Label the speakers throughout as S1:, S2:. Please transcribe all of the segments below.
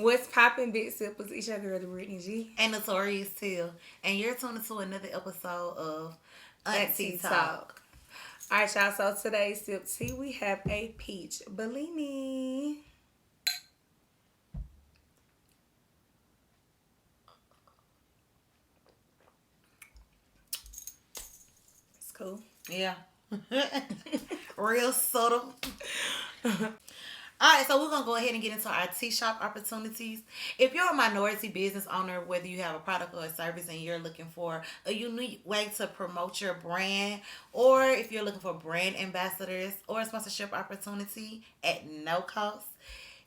S1: What's poppin', big sippers? It's your girl, the Brittany G.
S2: And Notorious too. And you're tuning to another episode of AunTEA Talk.
S1: All right, y'all. So today's sip tea, we have a peach Bellini. It's cool.
S2: Yeah. Real subtle. Alright, so we're going to go ahead and get into our tea shop opportunities. If you're a minority business owner, whether you have a product or a service and you're looking for a unique way to promote your brand, or if you're looking for brand ambassadors or a sponsorship opportunity at no cost,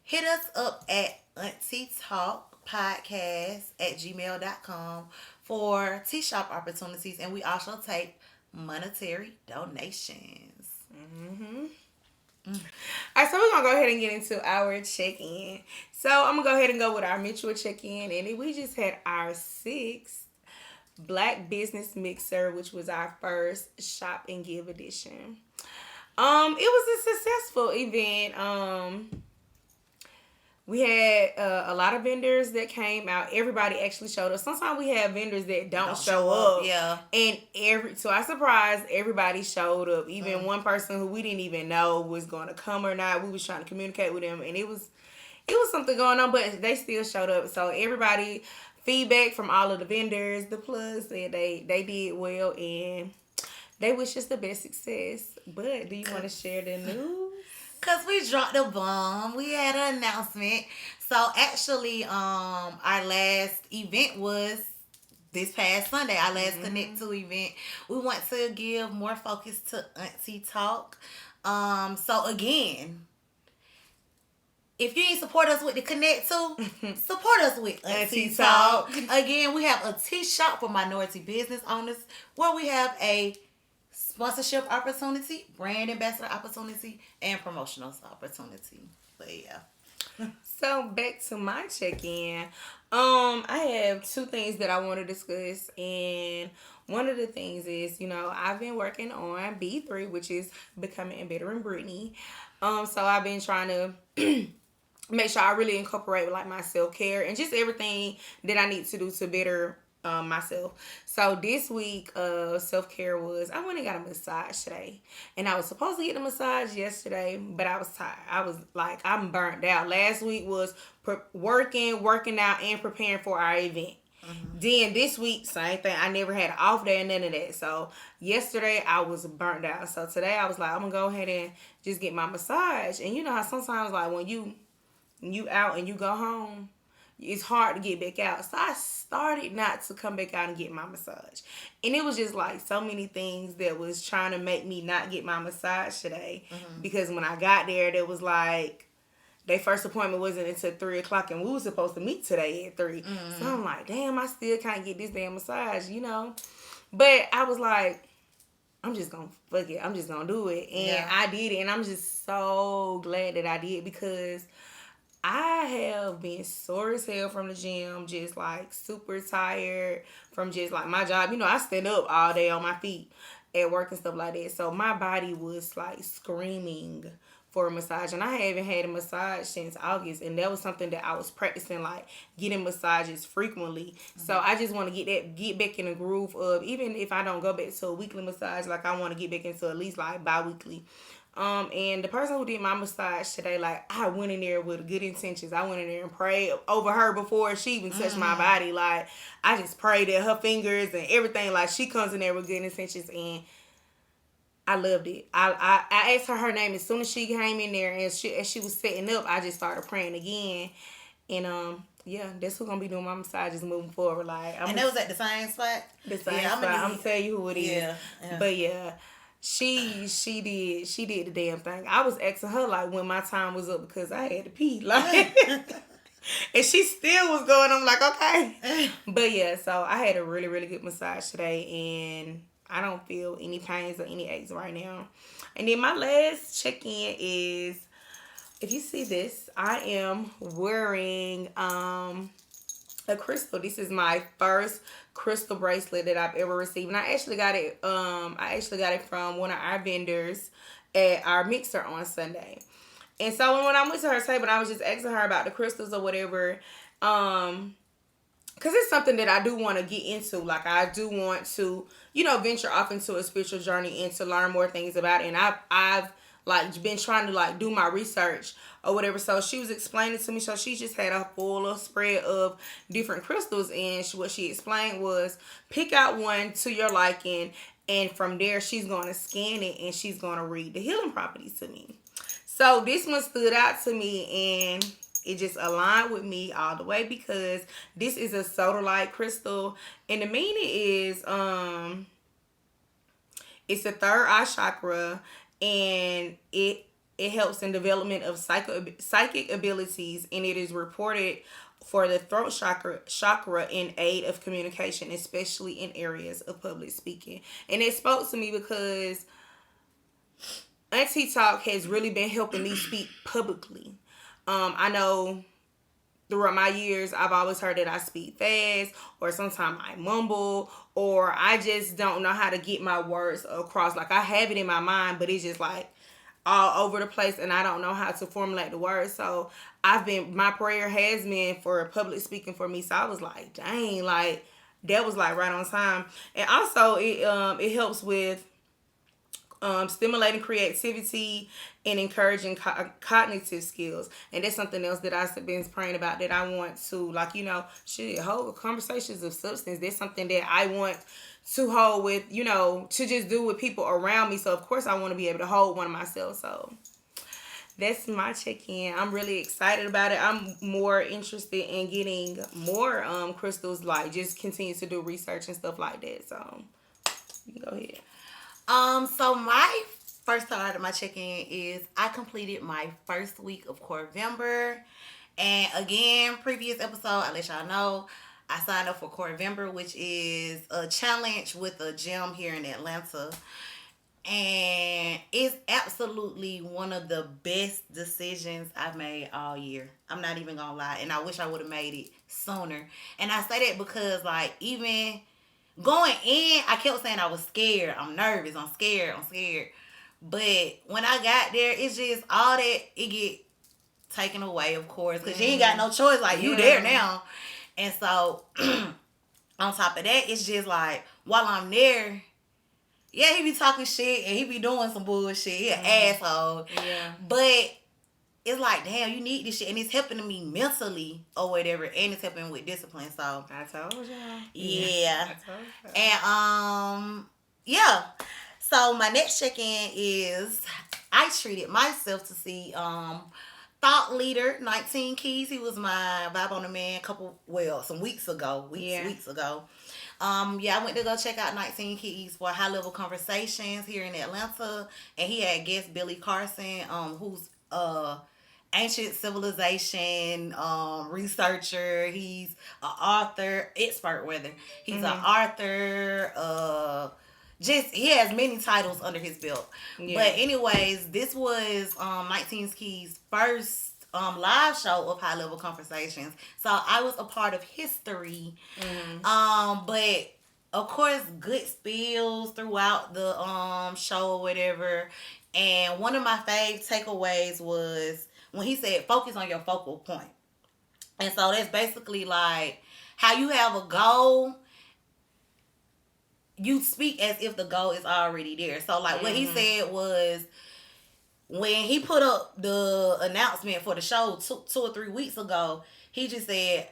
S2: hit us up at aunteatalkpodcast@gmail.com for tea shop opportunities, and we also take monetary donations.
S1: Mm-hmm. All right, so we're gonna go ahead and get into our check-in. So I'm gonna go ahead and go with our mutual check-in, and we just had our 6th Black Business Mixer, which was our first Shop and Give edition. It was a successful event. We had a lot of vendors that came out. Everybody actually showed up. Sometimes we have vendors that don't show up.
S2: Yeah.
S1: And to our surprise, everybody showed up. Even one person who we didn't even know was going to come or not. We was trying to communicate with them, and it was something going on, but they still showed up. So everybody, feedback from all of the vendors, the plugs said they did well, and they wish us the best success. But do you want to share the news?
S2: Because we dropped a bomb. We had an announcement. So actually, our last event was this past Sunday. Our last Connect 2 event. We want to give more focus to AunTEA Talk. So again, if you ain't support us with the Connect 2, support us with AunTEA Talk. Again, we have a tea shop for minority business owners where we have a sponsorship opportunity, brand ambassador opportunity, and promotional opportunity. But yeah.
S1: So back to my check-in. I have 2 things that I want to discuss, and one of the things is, I've been working on B3, which is becoming a better in Brittany. So I've been trying to make sure I really incorporate like my self-care and just everything that I need to do to better myself. So this week self-care was, I went and got a massage today, and I was supposed to get the massage yesterday, but I was tired. I was like, I'm burnt out. Last week was working out and preparing for our event. Then this week, same thing. I never had an off day and none of that. So yesterday I was burnt out. So today I was like, I'm gonna go ahead and just get my massage. And you know how sometimes like when you out and you go home, it's hard to get back out. So I started not to come back out and get my massage. And it was just like so many things that was trying to make me not get my massage today. Because when I got there, there was like, their first appointment wasn't until 3 o'clock, and we were supposed to meet today at 3. So I'm like, damn, I still can't get this damn massage, But I was like, I'm just going to fuck it. I'm just going to do it. And I did it. And I'm just so glad that I did, because I have been sore as hell from the gym, just like super tired from just like my job. I stand up all day on my feet at work and stuff like that. So my body was like screaming for a massage, and I haven't had a massage since August, and that was something that I was practicing, like getting massages frequently. So I just want to get back in the groove of, even if I don't go back to a weekly massage, like I want to get back into at least like bi-weekly. And the person who did my massage today, like, I went in there with good intentions. I went in there and prayed over her before she even touched my body. Like, I just prayed at her fingers and everything. Like, she comes in there with good intentions, and I loved it. I asked her name as soon as she came in there, and as she was setting up, I just started praying again. And yeah, that's who's gonna be doing my massages moving forward. Like,
S2: and that was at the same spot.
S1: The same spot. I'm gonna tell you who it is.
S2: Yeah.
S1: But yeah. She did the damn thing. I was asking her like when my time was up, because I had to pee, like, and she still was going. I'm like, okay, but yeah. So I had a really, really good massage today, and I don't feel any pains or any aches right now. And then my last check-in is, if you see this, I am wearing a crystal. This is my first crystal bracelet that I've ever received, and I actually got it from one of our vendors at our mixer on Sunday. And so when I went to her table, I was just asking her about the crystals or whatever. Because it's something that I do want to get into. Like, I do want to, venture off into a spiritual journey and to learn more things about it. And I've like been trying to like do my research or whatever. So she was explaining to me. So she just had a full spread of different crystals, and what she explained was pick out one to your liking, and from there she's going to scan it and she's going to read the healing properties to me. So this one stood out to me, and it just aligned with me all the way because this is a sodalite crystal, and the meaning is it's the third eye chakra, and it helps in development of psychic abilities, and it is reported for the throat chakra in aid of communication, especially in areas of public speaking. And it spoke to me because AunTEA Talk has really been helping me speak publicly. I know throughout my years, I've always heard that I speak fast, or sometimes I mumble, or I just don't know how to get my words across. Like, I have it in my mind, but it's just like all over the place, and I don't know how to formulate the words. So my prayer has been for public speaking for me. So I was like, dang, like that was like right on time. And also it helps with stimulating creativity and encouraging cognitive skills. And that's something else that I've been praying about, that I want to, like, hold conversations of substance. That's something that I want to hold with, to just do with people around me. So, of course, I want to be able to hold one of myself. So, that's my check-in. I'm really excited about it. I'm more interested in getting more crystals, like just continue to do research and stuff like that. So, you can go ahead.
S2: So my first part of my check-in is I completed my first week of Corvember. And again, previous episode, I let y'all know I signed up for Corvember, which is a challenge with a gym here in Atlanta. And it's absolutely one of the best decisions I've made all year. I'm not even gonna lie. And I wish I would have made it sooner. And I say that because, like, even going in, I kept saying I was scared. I'm nervous. I'm scared. But when I got there, it's just all that, it get taken away, of course, because you ain't got no choice. Like, you there now. And so, on top of that, it's just like, while I'm there, yeah, he be talking shit and he be doing some bullshit. He an asshole. Yeah. But it's like, damn, you need this shit. And it's helping me mentally or whatever. And it's helping with discipline. So
S1: I told y'all.
S2: Yeah.
S1: I told y'all.
S2: And yeah. So my next check-in is I treated myself to see Thought Leader 19 Keys. He was my Vibe on the Man some weeks ago. Weeks ago. I went to go check out 19 Keys for High Level Conversations here in Atlanta. And he had guest Billy Carson, who's ancient civilization researcher. He's an author, expert whether. He's an author, he has many titles under his belt. Yeah. But anyways, this was 19 Keys' first live show of High Level Conversations. So I was a part of history. But of course, good spills throughout the show or whatever. And one of my fave takeaways was when he said, focus on your focal point. And so that's basically like how you have a goal, you speak as if the goal is already there. So like what he said was, when he put up the announcement for the show 2 or 3 weeks ago, he just said,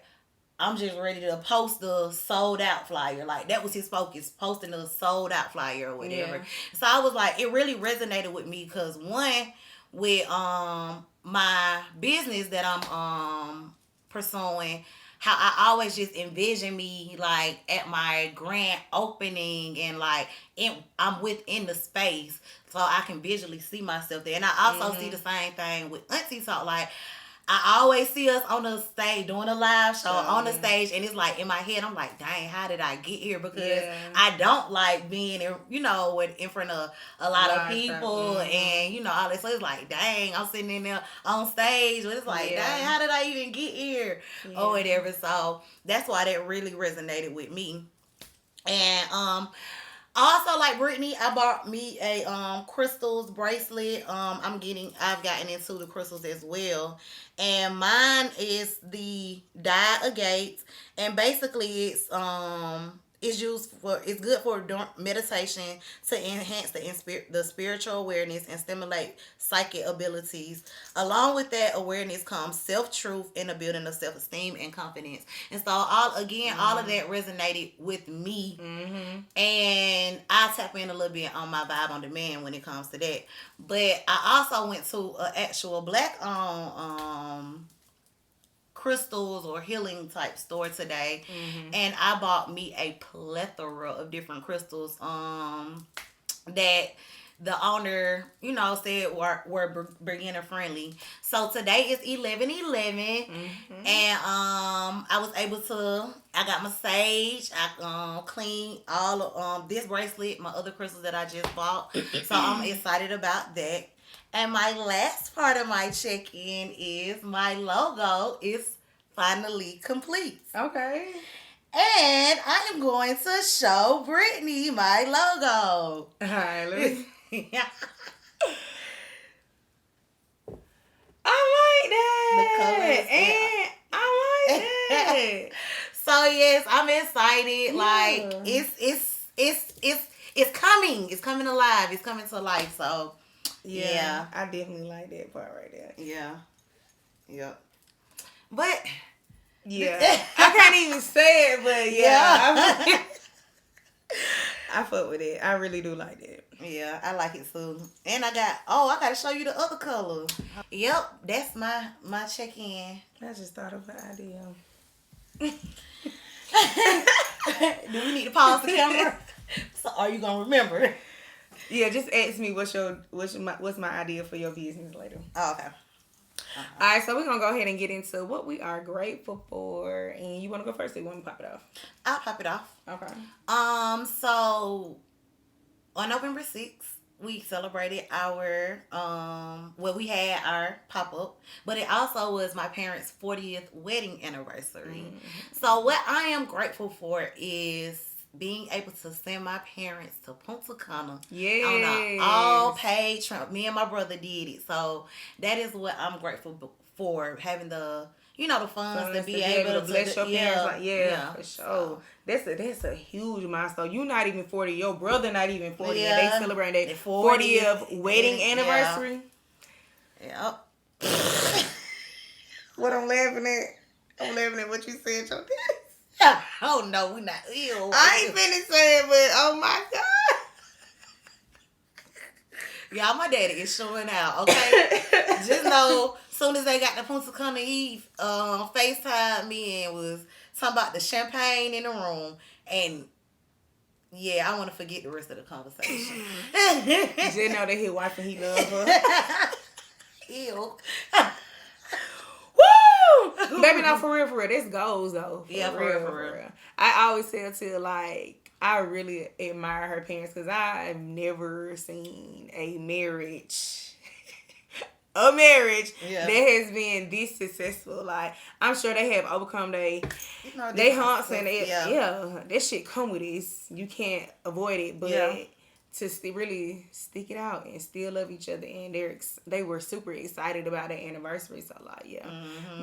S2: I'm just ready to post the sold out flyer. Like, that was his focus, posting the sold out flyer or whatever. Yeah. So I was like, it really resonated with me because, one, with my business that I'm pursuing, how I always just envision me like at my grand opening and like I'm within the space so I can visually see myself there. And I also see the same thing with AunTEA Talk. Like, I always see us on the stage doing a live show on the stage, and it's like in my head I'm like, dang, how did I get here? Because I don't like being in front of a lot of people and all this. So it's like, dang, I'm sitting in there on stage, but it's like, dang, how did I even get here or whatever. So that's why that really resonated with me. And Also, like Brittany, I bought me a crystals bracelet. I've gotten into the crystals as well, and mine is the Die Agates, and basically it's good for meditation to enhance the spiritual awareness and stimulate psychic abilities. Along with that awareness comes self truth and a building of self esteem and confidence. And so all of that resonated with me, and I tap in a little bit on my vibe on demand when it comes to that. But I also went to an actual black crystals or healing type store today, and I bought me a plethora of different crystals that the owner, said were beginner friendly. So today is 11/11, and I was able to. I got my sage. I cleaned all of this bracelet, my other crystals that I just bought. So I'm excited about that. And my last part of my check-in is my logo is finally complete.
S1: Okay.
S2: And I am going to show Brittany my logo.
S1: All right, let me. I like that. And I like that.
S2: So yes, I'm excited.
S1: Yeah.
S2: Like it's coming. It's coming alive. It's coming to life. So yeah.
S1: I definitely like that part right there.
S2: Yeah. Yep. But
S1: yeah, I can't even say it, but yeah. I fuck with it. I really do like that.
S2: Yeah, I like it too. And I gotta show you the other color. Yep, that's my check-in.
S1: I just thought of an idea.
S2: Do we need to pause the camera? So are you gonna remember?
S1: Yeah, just ask me what's my idea for your business later.
S2: Oh, okay.
S1: All right, so we're gonna go ahead and get into what we are grateful for. And you want to go first, or you want to pop it off?
S2: I'll pop it off.
S1: Okay.
S2: So on November 6th, we celebrated our we had our pop-up, but it also was my parents' 40th wedding anniversary. So what I am grateful for is being able to send my parents to Punta Cana on an all-paid trip. Me and my brother did it. So that is what I'm grateful for, having the the funds to be able to
S1: bless your parents.
S2: Yeah,
S1: for sure. That's a huge milestone. You're not even 40. Your brother not even 40. Yeah. They celebrating their 40th wedding anniversary.
S2: Yep.
S1: What I'm laughing at? I'm laughing at what you said, your daddy.
S2: Oh no, we're not. Ew.
S1: I ain't finished saying, but oh my god.
S2: Y'all, my daddy is showing out, okay? Just know, soon as they got the Punta Cana Eve, FaceTime me and was talking about the champagne in the room. And yeah, I want to forget the rest of the conversation.
S1: Just know that his wife and he love her.
S2: Ew.
S1: Woo! Baby, no, for real. This goes, though. For real. I always tell Tia, like, I really admire her parents because I've never seen a marriage that has been this successful. Like, I'm sure they have overcome they humps and that shit come with it. You can't avoid it, but to really stick it out and still love each other, and they were super excited about their anniversary. So like,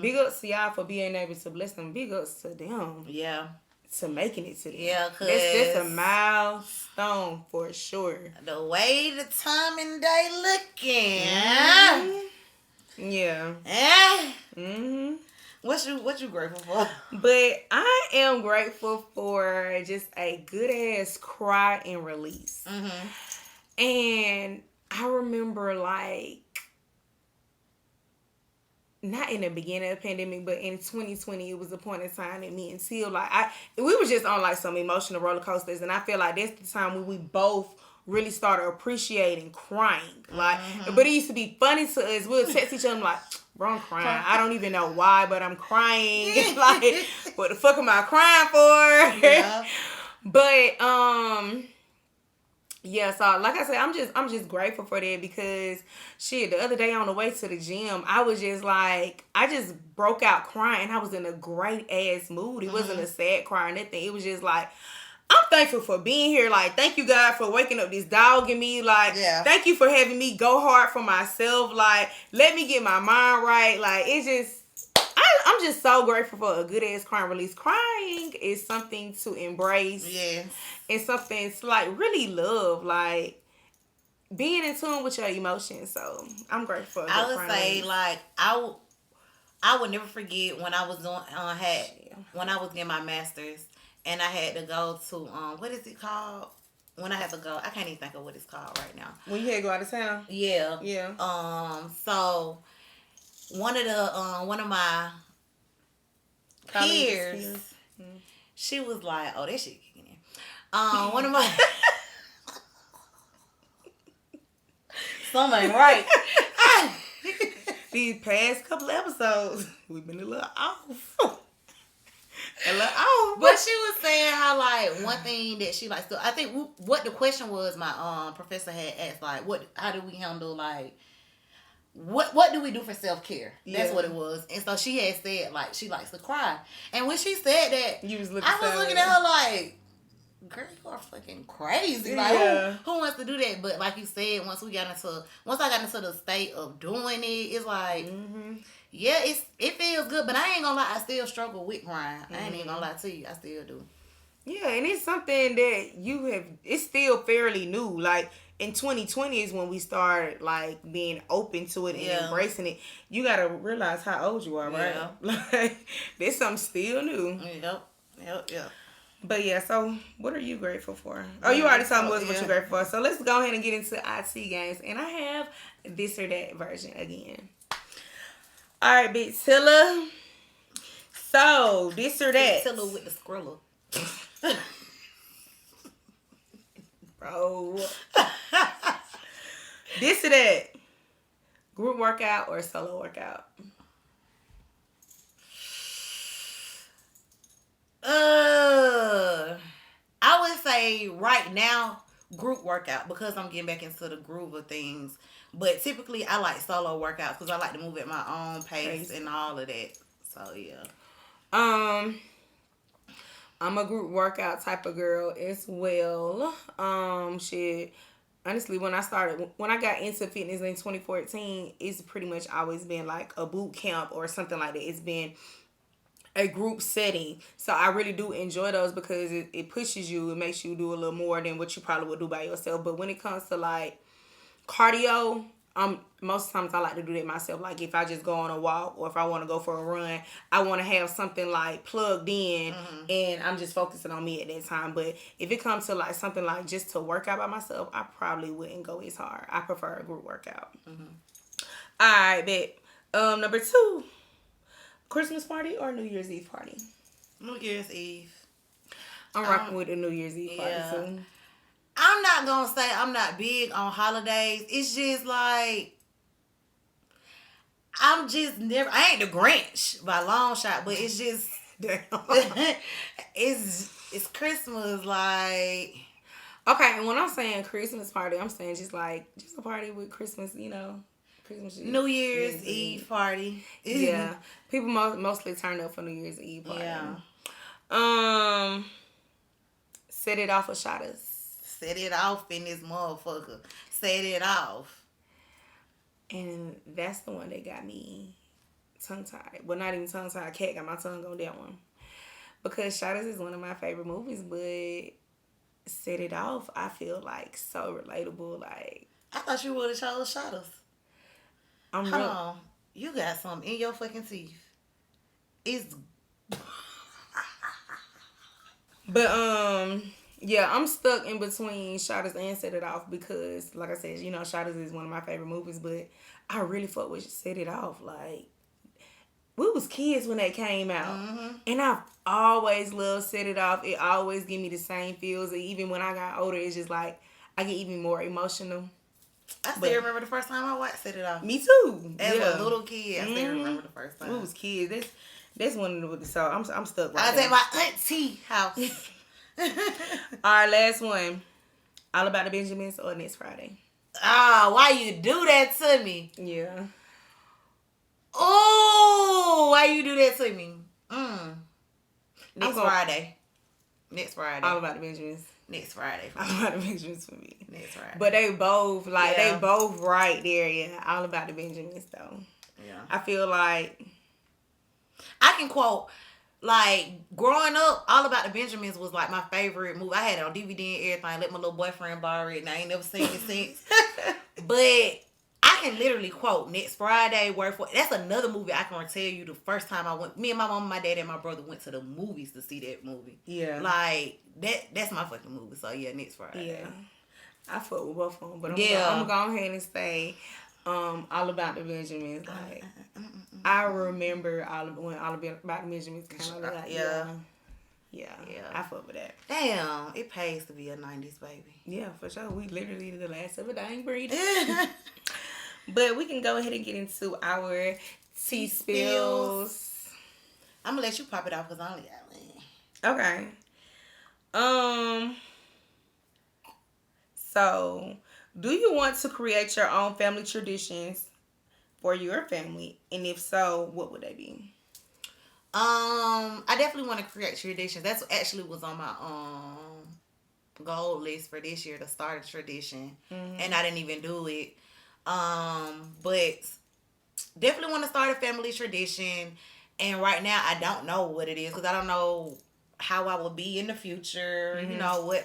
S1: big ups to y'all for being able to bless them. Big ups to them.
S2: Yeah.
S1: To making it to them.
S2: Yeah, cause
S1: that's a milestone for sure.
S2: The way the time and day looking.
S1: Yeah.
S2: What you grateful for?
S1: But I am grateful for just a good ass cry and release. And I remember, like, not in the beginning of the pandemic, but in 2020, it was a point in time that me and Teal, like, we were just on like some emotional roller coasters, and I feel like that's the time when we both really started appreciating crying. Like, but it used to be funny to us. We'll text each other like, bro, I'm crying. I don't even know why, but I'm crying. Like, what the fuck am I crying for?
S2: Yeah.
S1: But yeah, so like I said, I'm just grateful for that, because shit, the other day on the way to the gym, I was just like, I just broke out crying. I was in a great ass mood. It wasn't a sad cry or nothing. It was just like, I'm thankful for being here. Like, thank you, God, for waking up this dog in me. Like, thank you for having me go hard for myself. Like, let me get my mind right. Like, it's just, I'm just so grateful for a good ass crying release. Crying is something to embrace.
S2: Yes.
S1: And something to, like, really love. Like, being in tune with your emotions. So, I'm grateful for a good
S2: I would
S1: crying
S2: say,
S1: release.
S2: like, I would never forget when I was doing, when I was getting my master's, and I had to go to, what is it called? When I had to go, I can't even think of what it's called right now.
S1: When you had to go out of town?
S2: Yeah.
S1: Yeah.
S2: So one of my peers, she was like, "Oh, that shit kicking in." One of my something ain't right.
S1: These past couple episodes, we've been a little off. A little off.
S2: But she was saying how, like, one thing that she likes to, I think what the question was, my professor had asked, like, how do we handle, like, what do we do for self-care? That's what it was. And so she had said, like, she likes to cry. And when she said that,
S1: I was
S2: looking at her like, girl, you are fucking crazy. Like, who wants to do that? But like you said, once I got into the state of doing it, it's like, yeah, it feels good. But I ain't gonna lie, I still struggle with crying. I ain't even gonna lie to you, I still do.
S1: Yeah, and it's something that it's still fairly new. Like, in 2020 is when we started, like, being open to it and embracing it. You gotta realize how old you are, right? Like, there's something still new.
S2: Yep.
S1: But yeah, so what are you grateful for? Oh, you already told me what you're grateful for. So let's go ahead and get into IT games. And I have this or that version again. All right, Big Tilla. So, this or that.
S2: Big Tilla with the Skrilla.
S1: Bro. This or that. Group workout or solo workout?
S2: I would say right now, group workout, because I'm getting back into the groove of things. But typically, I like solo workouts because I like to move at my own pace and all of that. So yeah.
S1: I'm a group workout type of girl as well. Shit. Honestly, when I got into fitness in 2014, it's pretty much always been like a boot camp or something like that. It's been a group setting. So I really do enjoy those because it pushes you. It makes you do a little more than what you probably would do by yourself. But when it comes to, like, cardio, most times I like to do that myself. Like, if I just go on a walk or if I want to go for a run, I want to have something, like, plugged in and I'm just focusing on me at that time. But if it comes to, like, something like just to work out by myself, I probably wouldn't go as hard. I prefer a group workout. All right, bet. Number 2, Christmas party or New Year's Eve party?
S2: New Year's Eve.
S1: I'm rocking with the New Year's Eve party too.
S2: I'm not gonna say I'm not big on holidays. It's just like I ain't the Grinch by a long shot, but it's just it's Christmas, like.
S1: Okay, and when I'm saying Christmas party, I'm saying just a party with Christmas, Christmas Eve.
S2: New Year's Eve party.
S1: Yeah. People mostly turn up for New Year's Eve party.
S2: Yeah.
S1: Set it off with shotters.
S2: Set it off in this motherfucker. Set it off.
S1: And that's the one that got me tongue-tied. Well, not even tongue-tied. Cat got my tongue on that one. Because Shotters is one of my favorite movies, but Set It Off, I feel like so relatable. Like,
S2: I thought you would have chose Shotters. Hold on. You got something in your fucking teeth. It's...
S1: But, yeah, I'm stuck in between Shotters and Set It Off because, like I said, Shotters is one of my favorite movies, but I really fuck with Set It Off. Like, we was kids when that came out. And I've always loved Set It Off. It always give me the same feels. And even when I got older, it's just like, I get even more emotional.
S2: I still remember the first time I watched Set It Off.
S1: Me too.
S2: As a little kid, I still remember the first time.
S1: We was kids. That's one of the, so I'm stuck right
S2: I was
S1: there.
S2: at my auntie house.
S1: All right, last one. All About the Benjamins or Next Friday?
S2: Why you do that to me?
S1: Yeah.
S2: Oh, why you do that to me? Next Friday. Next Friday.
S1: All About the Benjamins.
S2: Next Friday.
S1: All About the Benjamins for me.
S2: Next Friday.
S1: But they both they both right there. Yeah, All About the Benjamins though.
S2: Yeah.
S1: I feel like
S2: I can quote. Like, growing up, All About the Benjamins was, like, my favorite movie. I had it on DVD and everything. I let my little boyfriend borrow it, and I ain't never seen it since. But I can literally quote Next Friday, word for it. That's another movie I can tell you the first time I went. Me and my mom, my dad, and my brother went to the movies to see that movie.
S1: Yeah.
S2: Like, that's my fucking movie. So, yeah, Next Friday.
S1: Yeah. I fuck with both of them. But I'm going to go ahead and say All About the Benjamins. Like, I remember when All About the Benjamins came out. Like, yeah, I fuck with that.
S2: Damn, it pays to be a 90s baby.
S1: Yeah, for sure. We literally the last of a dying breed. But we can go ahead and get into our tea spills.
S2: I'm going to let you pop it off because I only got one.
S1: Okay. So, do you want to create your own family traditions for your family? And if so, what would they be?
S2: I definitely want to create traditions. That's what actually was on my goal list for this year, to start a tradition. Mm-hmm. And I didn't even do it. But definitely want to start a family tradition. And right now, I don't know what it is because I don't know how I will be in the future. Mm-hmm. You know, where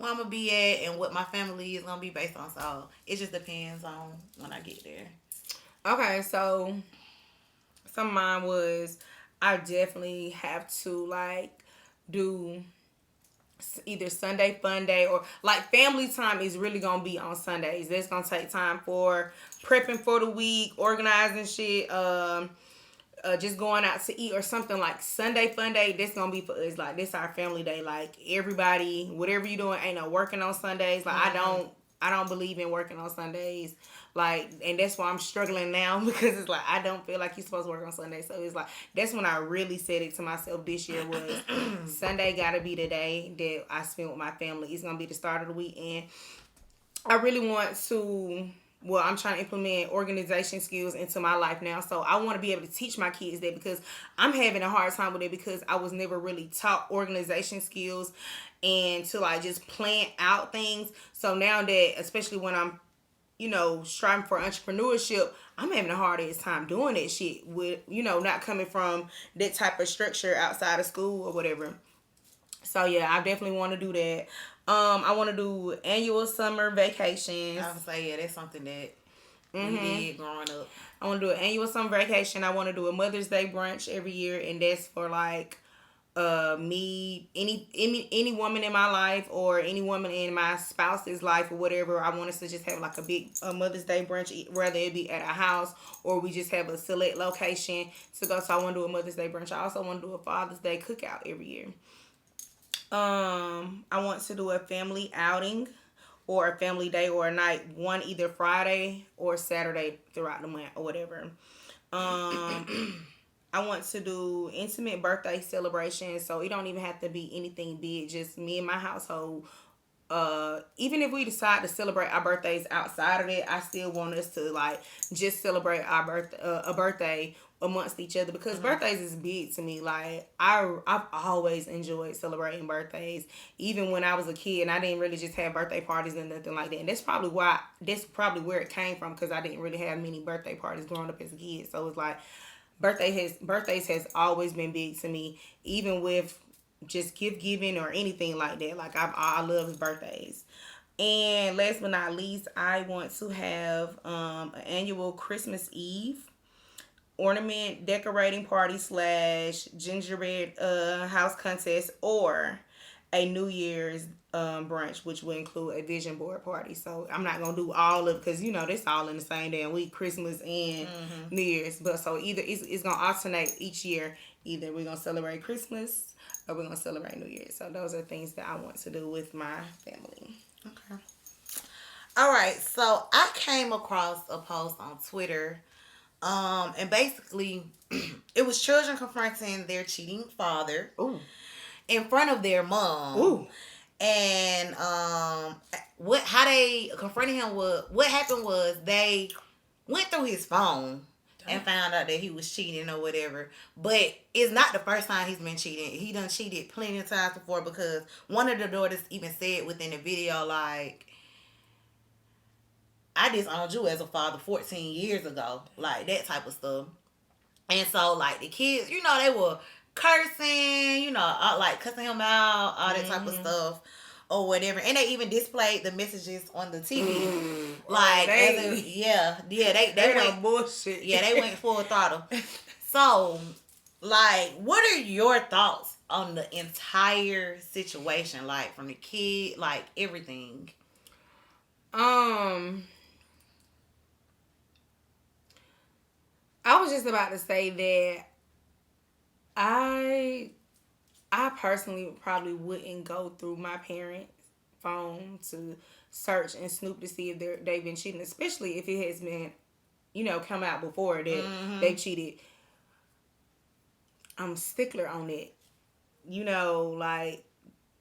S2: I'm going to be at and what my family is going to be based on. So, it just depends on when I get there.
S1: Okay, so some of mine was I definitely have to, like, do either Sunday fun day or, like, family time is really going to be on Sundays. That's going to take time for prepping for the week, organizing shit, just going out to eat or something. Like Sunday fun day, that's gonna be for us. Like, this our family day. Like, everybody, whatever you doing, ain't no working on Sundays. Like, mm-hmm. I don't believe in working on Sundays. Like, and that's why I'm struggling now, because it's like I don't feel like you're supposed to work on Sundays. So it's like that's when I really said it to myself this year was Sunday gotta be the day that I spend with my family. It's gonna be the start of the week, and I really want to. Well, I'm trying to implement organization skills into my life now. So I want to be able to teach my kids that, because I'm having a hard time with it because I was never really taught organization skills and to, like, just plan out things. So now that, especially when I'm, striving for entrepreneurship, I'm having a hard ass time doing that shit with, not coming from that type of structure outside of school or whatever. So yeah, I definitely want to do that. I want to do annual summer vacations.
S2: I would say, yeah, that's something that we did growing up.
S1: I want to do an annual summer vacation. I want to do a Mother's Day brunch every year, and that's for, like, me, any woman in my life or any woman in my spouse's life or whatever. I want us to just have, like, a big Mother's Day brunch, whether it be at our house or we just have a select location to go. So I want to do a Mother's Day brunch. I also want to do a Father's Day cookout every year. I want to do a family outing or a family day or a night, one either Friday or Saturday throughout the month or whatever. I want to do intimate birthday celebrations, so it don't even have to be anything big, just me and my household. Even if we decide to celebrate our birthdays outside of it, I still want us to, like, just celebrate our birthday amongst each other, because birthdays is big to me. Like, I've always enjoyed celebrating birthdays, even when I was a kid and I didn't really just have birthday parties and nothing like that. And that's probably where it came from, because I didn't really have many birthday parties growing up as a kid. So it's like birthdays has always been big to me, even with just gift giving or anything like that. Like, I love birthdays. And last but not least, I want to have an annual Christmas Eve ornament decorating party / gingerbread house contest, or a New Year's brunch, which will include a vision board party. So I'm not gonna do all of it, because that's all in the same damn week, Christmas and New Year's. But so either it's gonna alternate each year. Either we're gonna celebrate Christmas or we're gonna celebrate New Year's. So those are things that I want to do with my family.
S2: Okay. All right. So I came across a post on Twitter. And basically, it was children confronting their cheating father in front of their mom.
S1: Ooh.
S2: And how they confronted him was, what happened was they went through his phone and found out that he was cheating or whatever. But it's not the first time he's been cheating. He done cheated plenty of times before, because one of the daughters even said within the video, like, I disowned you as a father 14 years ago. Like, that type of stuff. And so, like, the kids, you know, they were cursing, you know, like, cussing him out, all that type of stuff. Or whatever, and they even displayed the messages on the TV. Like, they went
S1: bullshit.
S2: Yeah, they went full throttle. So, like, what are your thoughts on the entire situation? Like, from the kid, like, everything.
S1: I was just about to say that I personally probably wouldn't go through my parents' phone to search and snoop to see if they've been cheating, especially if it has been, you know, come out before that they cheated. I'm stickler on it. You know, like,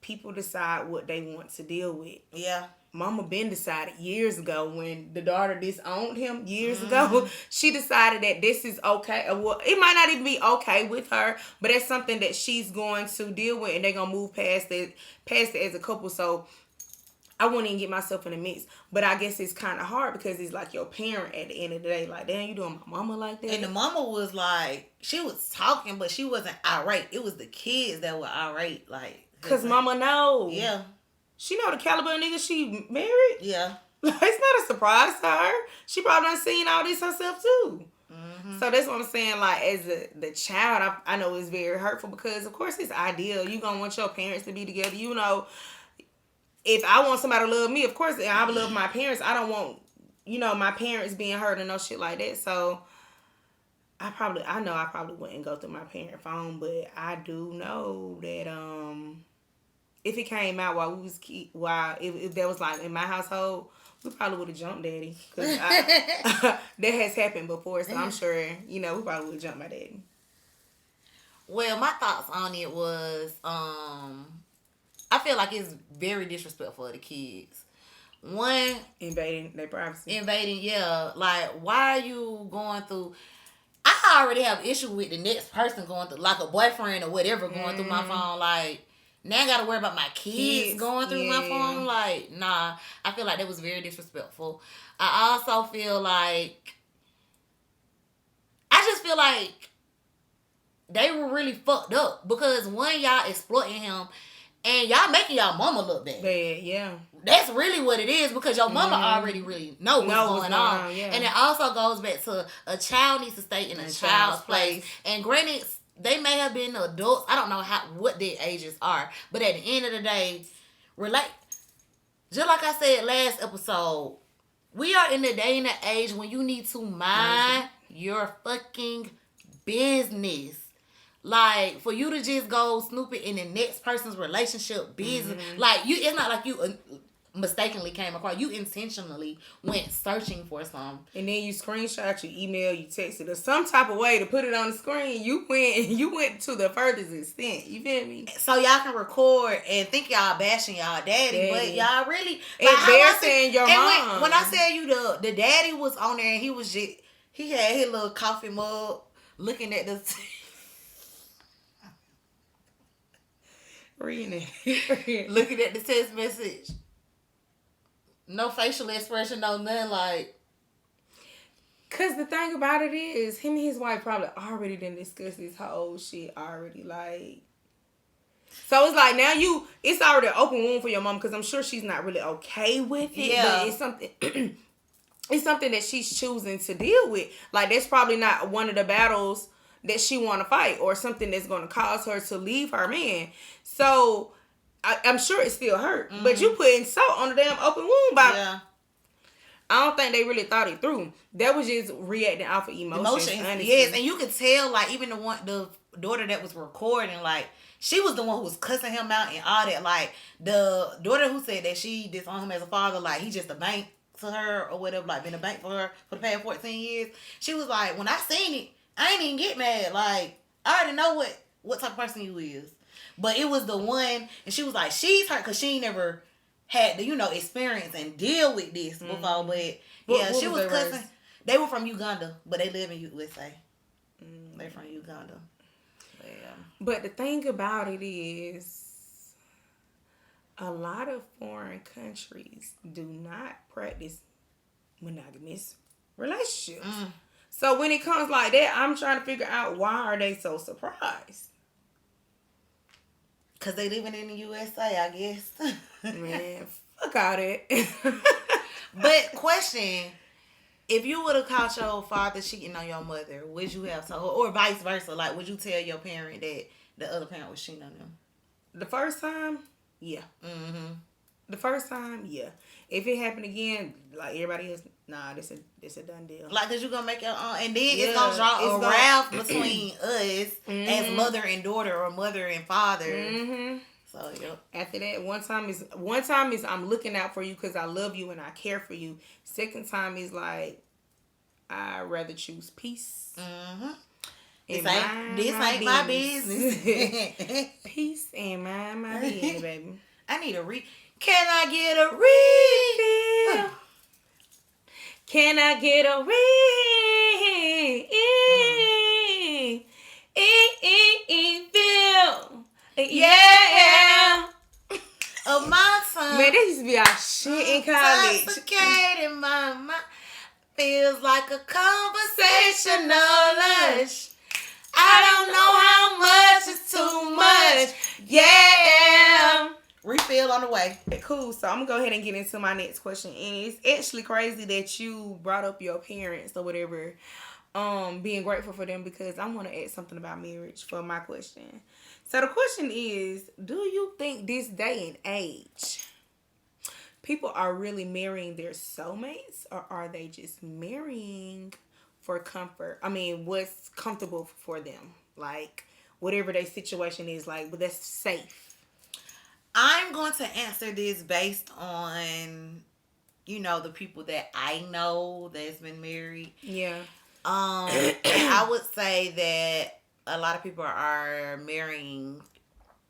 S1: people decide what they want to deal with.
S2: Yeah.
S1: Mama been decided years ago when the daughter disowned him years ago. She decided that this is okay. Well, it might not even be okay with her, but it's something that she's going to deal with, and they're gonna move past it as a couple. So I wouldn't even get myself in the mix. But I guess it's kind of hard because it's like your parent at the end of the day. Like, damn, you doing my mama like that?
S2: And the mama was like, she was talking, but she wasn't irate. It was the kids that were irate. Like,
S1: because mama know.
S2: Yeah.
S1: She know the caliber of nigga she married.
S2: Yeah.
S1: Like, it's not a surprise to her. She probably done seen all this herself too. So that's what I'm saying. Like, as the child, I know it's very hurtful because, of course, it's ideal. You gonna want your parents to be together. You know, if I want somebody to love me, of course, I love my parents. I don't want, you know, my parents being hurt and no shit like that. So I know I probably wouldn't go through my parent phone, but I do know that if it came out while we was if that was like in my household, we probably would have jumped daddy. Because that has happened before, so I'm sure, you know, we probably would have jumped my daddy.
S2: Well, my thoughts on it was, I feel like it's very disrespectful of the kids. One,
S1: invading their privacy.
S2: Yeah. Like, why are you going through... I already have issue with the next person going through, like a boyfriend or whatever, going through my phone. Like, now I gotta worry about my kids going through my phone. Like, nah. I feel like that was very disrespectful. I also feel like... I just feel like they were really fucked up. Because, one, y'all exploiting him, and y'all making y'all mama look bad.
S1: Yeah.
S2: That's really what it is, because your mama already really know what's going on.
S1: Yeah.
S2: And it also goes back to a child needs to stay in a child's place. And granted, they may have been adults. I don't know what their ages are. But at the end of the day, just like I said last episode, we are in the day and the age when you need to mind your fucking business. Like, for you to just go snooping in the next person's relationship business, like, it's not like you mistakenly came across. You intentionally went searching for some.
S1: And then you screenshot, you email, you texted, or some type of way to put it on the screen. You went to the furthest extent. You feel me?
S2: So y'all can record and think y'all bashing y'all daddy, but y'all really...
S1: embarrassing your mom.
S2: When I said you the daddy was on there and he had his little coffee mug looking at the...
S1: Reading it.
S2: Looking at the text message. No facial expression, no nothing, like...
S1: Because the thing about it is, him and his wife probably already didn't discuss this whole shit already, like... So it's like, now it's already an open wound for your mom, because I'm sure she's not really okay with it, but it's something... it's something that she's choosing to deal with. Like, that's probably not one of the battles that she want to fight, or something that's going to cause her to leave her man. So I'm sure it still hurt, but you putting salt on the damn open wound by. I don't think they really thought it through. That was just reacting off of emotions.
S2: Yes, and you could tell, like, even the daughter that was recording, like, she was the one who was cussing him out and all that. Like, the daughter who said that she disowned him as a father, like, he just a bank to her or whatever, like, been a bank for her for the past 14 years. She was like, when I seen it, I ain't even get mad. Like, I already know what type of person you is. But it was the one, and she was like, she's hurt because she never had the, experience and deal with this before. But yeah, she was cussing. They were from Uganda, but they live in USA. They're from Uganda. Yeah.
S1: But the thing about it is, a lot of foreign countries do not practice monogamous relationships. So when it comes like that, I'm trying to figure out why are they so surprised?
S2: Cause they living in the USA, I guess.
S1: Man, fuck all that.
S2: But question: if you would have caught your father cheating on your mother, would you have told, or vice versa? Like, would you tell your parent that the other parent was cheating on them?
S1: The first time, yeah. The first time, yeah. If it happened again, like everybody else, nah, this a done deal.
S2: Like, cause you gonna make your own, and then it's gonna draw a rift between us as mother and daughter, or mother and father. So yep.
S1: After that, one time is I'm looking out for you because I love you and I care for you. Second time is like I'd rather choose peace.
S2: This ain't my business.
S1: Peace and mind my business, baby.
S2: I need a Can I get a refill?
S1: Can I get a refill? Yeah.
S2: Of my time.
S1: Man, this used to be our shit in college.
S2: Intoxicating my mind. Feels like a conversational lunch. I don't know how much is too much. Yeah. Refill on the way.
S1: Cool. So I'm gonna go ahead and get into my next question. And it's actually crazy that you brought up your parents or whatever, being grateful for them, because I want to add something about marriage for my question. So the question is, do you think this day and age people are really marrying their soulmates, or are they just marrying for comfort? I mean, what's comfortable for them? Like, whatever their situation is, like, but that's safe.
S2: I'm going to answer this based on, the people that I know that's been married.
S1: Yeah.
S2: I would say that a lot of people are marrying.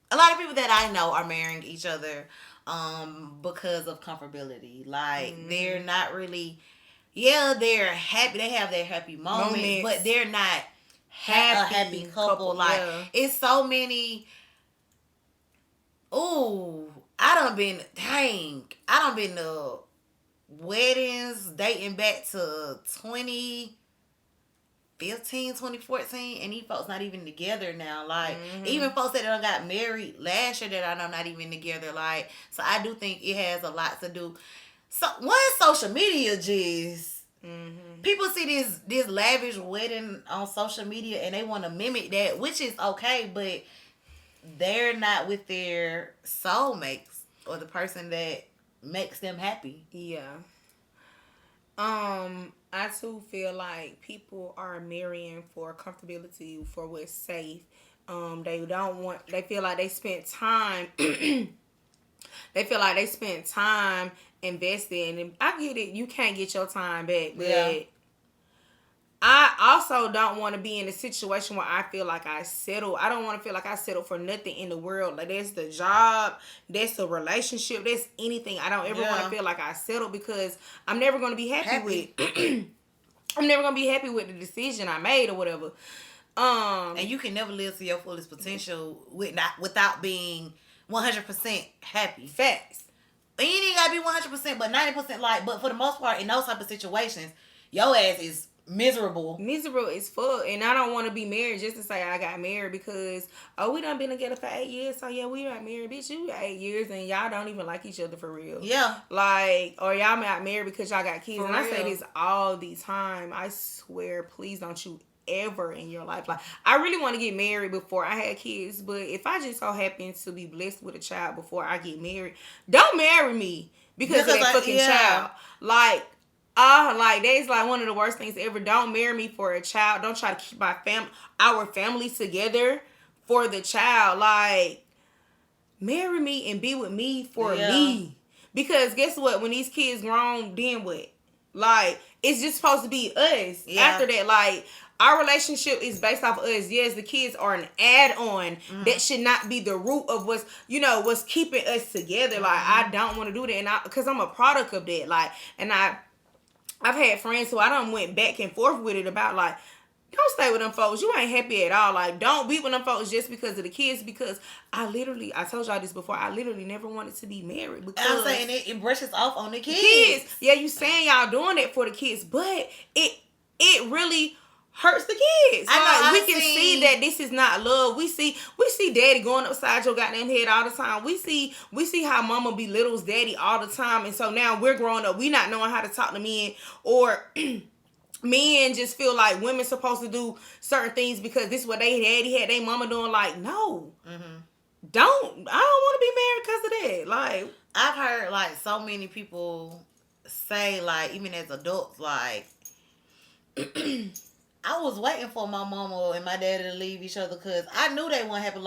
S2: A lot of people that I know are marrying each other because of comfortability. Like, they're not really, they're happy. They have their happy moments, but they're not a happy couple. Like, it's so many. Ooh, I done been to weddings dating back to 2015, 2014, and these folks not even together now. Like, even folks that done got married last year that I know not even together. Like, so I do think it has a lot to do. So, one, social media just... People see this lavish wedding on social media and they want to mimic that, which is okay, but they're not with their soulmates or the person that makes them happy.
S1: Yeah. I too feel like people are marrying for comfortability, for what's safe. They feel like they spent time investing, and I get it, you can't get your time back, but I also don't want to be in a situation where I feel like I settle. I don't want to feel like I settle for nothing in the world. Like, that's the job, that's the relationship, that's anything. I don't ever want to feel like I settle, because I'm never going to be happy with I'm never going to be happy with the decision I made or whatever.
S2: And you can never live to your fullest potential without being 100% happy.
S1: Facts.
S2: And you ain't gotta be 100%, but 90% like. But for the most part, in those type of situations, your ass is miserable
S1: as fuck. And I don't want to be married just to say I got married, because we done been together for 8 years, so yeah, we got married. Bitch, you got 8 years and y'all don't even like each other for real.
S2: Yeah.
S1: Like, or y'all got married because y'all got kids.
S2: For
S1: and
S2: real.
S1: I say this all the time. I swear, please don't you ever in your life, like, I really want to get married before I had kids, but if I just so happen to be blessed with a child before I get married, don't marry me because of that fucking child. Like, that's like one of the worst things ever. Don't marry me for a child. Don't try to keep our family together for the child. Like, marry me and be with me for me. Because guess what? When these kids grown, then what? Like, it's just supposed to be us. After that, like, our relationship is based off of us. Yes, the kids are an add-on. That should not be the root of what's keeping us together. Like, I don't want to do that, and because I'm a product of that. Like, and I I've had friends who I done went back and forth with it about like, don't stay with them folks. You ain't happy at all. Like, don't be with them folks just because of the kids. Because I told y'all this before. I literally never wanted to be married because
S2: I'm saying it brushes off on the kids.
S1: Yeah, you saying y'all doing that for the kids, but it really hurts the kids. We can see that this is not love. We see daddy going upside your goddamn head all the time. We see how mama belittles daddy all the time, and so now we're growing up. We not knowing how to talk to men, or men just feel like women supposed to do certain things because this is what they daddy had their mama doing. Like, no. I don't want to be married because of that. Like,
S2: I've heard like so many people say, like, even as adults, like, I was waiting for my mama and my daddy to leave each other because I knew they weren't happy.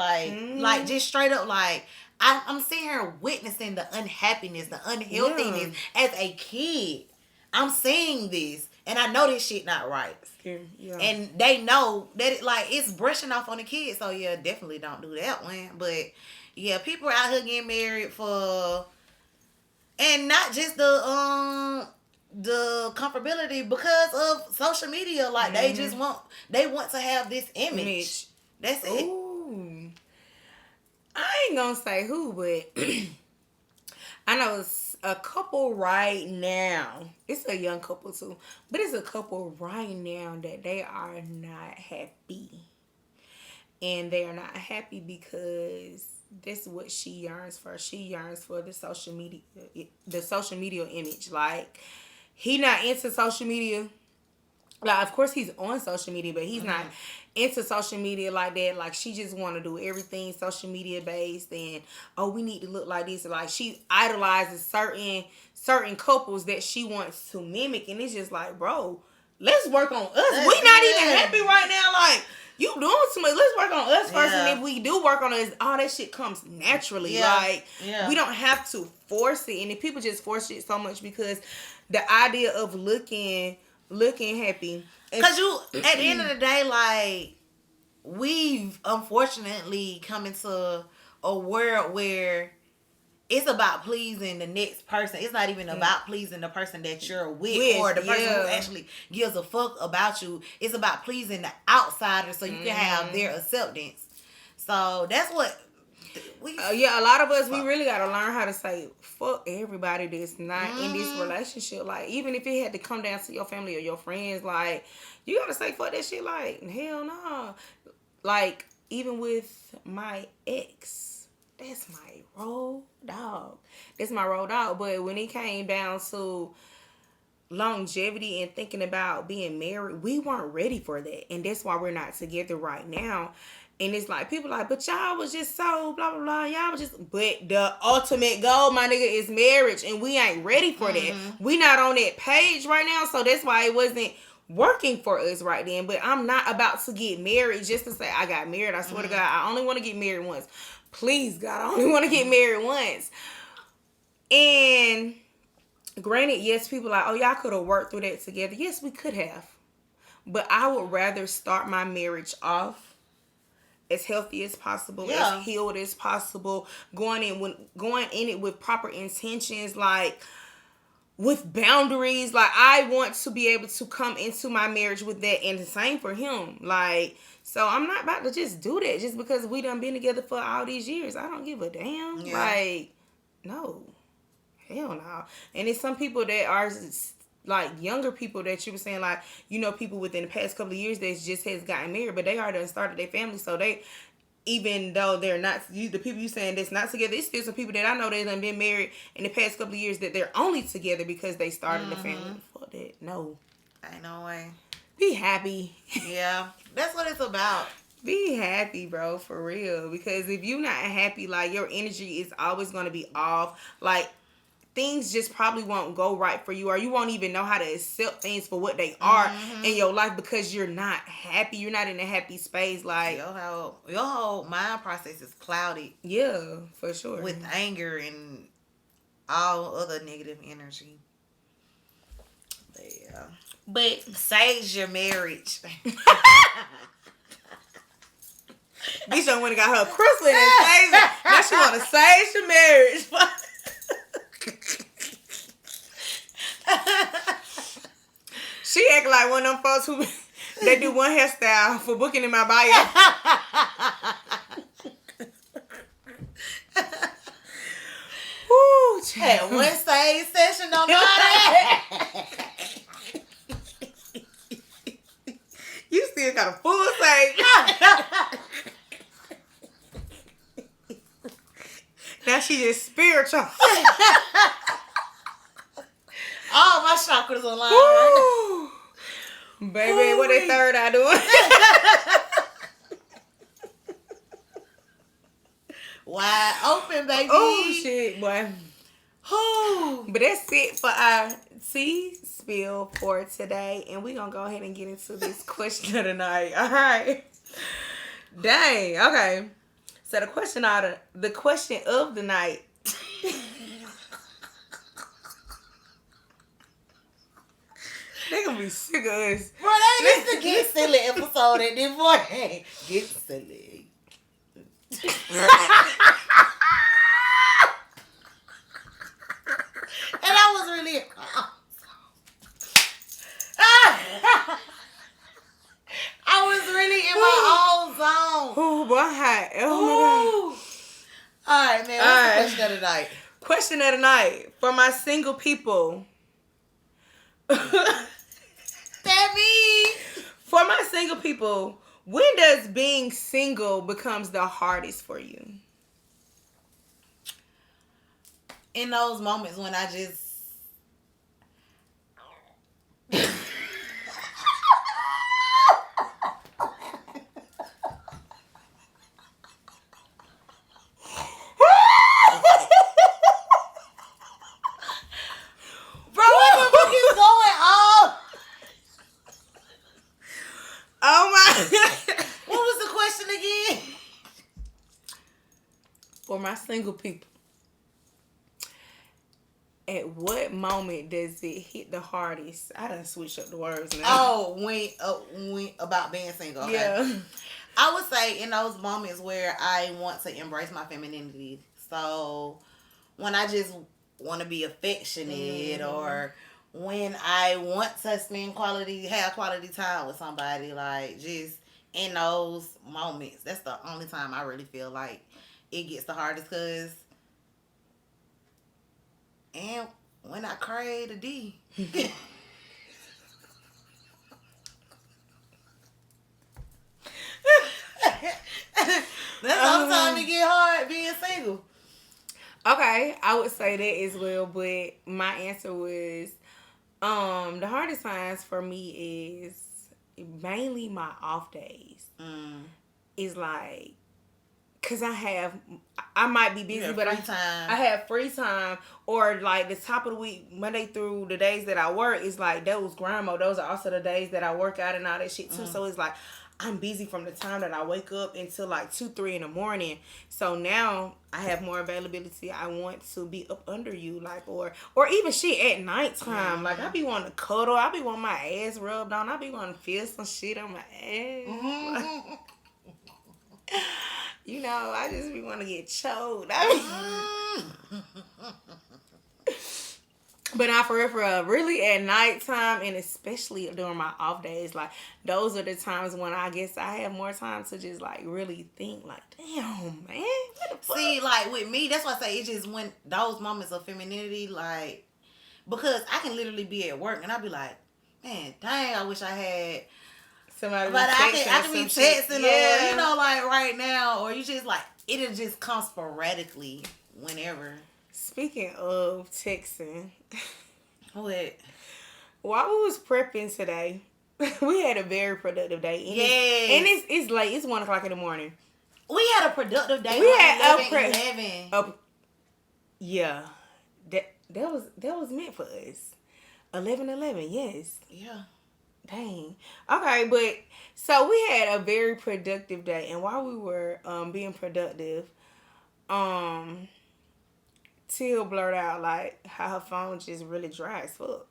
S2: Like just straight up, like, I'm sitting here witnessing the unhappiness, the unhealthiness as a kid. I'm seeing this, and I know this shit not right.
S1: Yeah.
S2: And they know that it's brushing off on the kids. So yeah, definitely don't do that one. But yeah, people are out here getting married for, and not just the comfortability, because of social media. Like they want to have this image. That's it.
S1: Ooh. I ain't gonna say who, but I know it's a couple right now. It's a young couple too, but it's a couple right now that they are not happy. And they are not happy because this is what she yearns for. She yearns for the social media image. Like, he not into social media. Like, of course he's on social media, but he's not into social media like that. Like, she just want to do everything social media based, and we need to look like this. Like, she idolizes certain couples that she wants to mimic, and it's just like, bro, let's work on us. We not even happy right now. Like, you doing too much. Let's work on us first, and if we do work on us, all that shit comes naturally. Like, we don't have to force it. And if people just force it so much because the idea of looking happy,
S2: because you, at the end of the day, like, we've unfortunately come into a world where it's about pleasing the next person. It's not even about pleasing the person that you're with or the person who actually gives a fuck about you. It's about pleasing the outsider so you can have their acceptance. So that's what
S1: a lot of us, we really got to learn how to say fuck everybody that's not in this relationship. Like, even if it had to come down to your family or your friends, like, you got to say fuck that shit. Like, hell no. Like, even with my ex, that's my road dog. That's my road dog. But when it came down to longevity and thinking about being married, we weren't ready for that. And that's why we're not together right now. And it's like, people like, but y'all was just so blah, blah, blah. Y'all was just, but the ultimate goal, my nigga, is marriage. And we ain't ready for that. We not on that page right now. So that's why it wasn't working for us right then. But I'm not about to get married just to say I got married. I swear to God, I only want to get married once. Please, God, I only want to get married once. And granted, yes, people are like, oh, y'all could have worked through that together. Yes, we could have. But I would rather start my marriage off as healthy as possible, as healed as possible, going in it with proper intentions, like with boundaries. Like, I want to be able to come into my marriage with that, and the same for him. Like, so I'm not about to just do that just because we done been together for all these years. I don't give a damn. Yeah. Like, no. Hell no. And it's some people that are like younger people that you were saying, like, you know, people within the past couple of years that just has gotten married, but they already done started their family. So they, even though they're not, the people you saying that's not together, it's still some people that I know that done been married in the past couple of years that they're only together because they started the family. Fuck that. No.
S2: Ain't no way.
S1: Be happy.
S2: Yeah. That's what it's about.
S1: Be happy, bro, for real. Because if you're not happy, like, your energy is always going to be off. Like, things just probably won't go right for you, or you won't even know how to accept things for what they are in your life because you're not happy. You're not in a happy space. Like,
S2: your whole mind process is clouded.
S1: Yeah, for sure.
S2: With anger and all other negative energy. But yeah. But sage your marriage.
S1: Bitch done went and got her crystal and sage it. Now she want to sage your marriage. She act like one of them folks who they do one hairstyle for booking in my bio. Woo,
S2: Had one stage session on that.
S1: You still got a full stage. Now she just spiritual.
S2: All my chakras aligned right
S1: now. Baby, what that third eye doing?
S2: Wide open, baby.
S1: Oh, shit, boy. But that's it for our tea spill for today. And we're going to go ahead and get into this question of the night. All right. Dang. Okay. So the question of the night. They gonna be sick of us.
S2: Bro, they need to get silly episode at this point. Get silly. And I was really I was really in my own zone.
S1: Oh boy, hot. Oh my
S2: God. Alright, man. What's the question of the night?
S1: Question of the night. For my single people.
S2: That me.
S1: For my single people, when does being single becomes the hardest for you?
S2: In those moments when I just
S1: For my single people, at what moment does it hit the hardest? I done switched up the words now.
S2: Oh, when about being single. Okay.
S1: Yeah.
S2: I would say in those moments where I want to embrace my femininity. So when I just want to be affectionate, or when I want to have quality time with somebody, like just in those moments, that's the only time I really feel like it gets the hardest, and when I crave the D. That's all the time it get hard being single.
S1: Okay, I would say that as well, but my answer was the hardest times for me is mainly my off days. Is like, cause I might be busy, but I have free time, or like the top of the week, Monday through the days that I work, is like those grind mode. Those are also the days that I work out and all that shit too. So it's like I'm busy from the time that I wake up until like 2-3 in the morning. So now I have more availability. I want to be up under you, like, or even shit at nighttime. Like I be wanting to cuddle. I be wanting my ass rubbed on. I be wanting to feel some shit on my ass. You know, I just be want to get choked. But not for real, really at nighttime, and especially during my off days, like those are the times when I guess I have more time to just like really think, like, damn, man, what the fuck?
S2: See, like with me, that's why I say it's just when those moments of femininity, like, because I can literally be at work and I'll be like, man, dang, I wish I had
S1: somebody.
S2: But I can be texting, or, you know, like right now, or you just like, it'll just come sporadically whenever.
S1: Speaking of texting,
S2: what?
S1: While we was prepping today, we had a very productive day. And it's late. It's 1:00 in the morning.
S2: We had a productive day.
S1: We had
S2: 11.
S1: Yeah, that was meant for us. 11:11. Yes.
S2: Yeah.
S1: Dang. Okay, but so we had a very productive day, and while we were being productive, Teal blurted out like how her phone just really dry as fuck.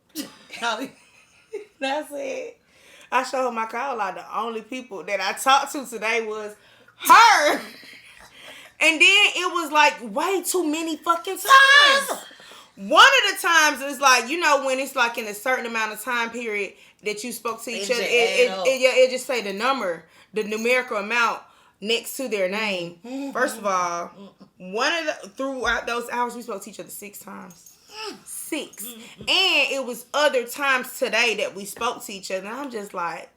S1: That's it. I showed her my call, like the only people that I talked to today was her. And then it was like way too many fucking times. One of the times is like, you know, when it's like in a certain amount of time period that you spoke to each other, it just say the number, the numerical amount next to their name. First of all, throughout those hours we spoke to each other 6 times. 6. And it was other times today that we spoke to each other. And I'm just like,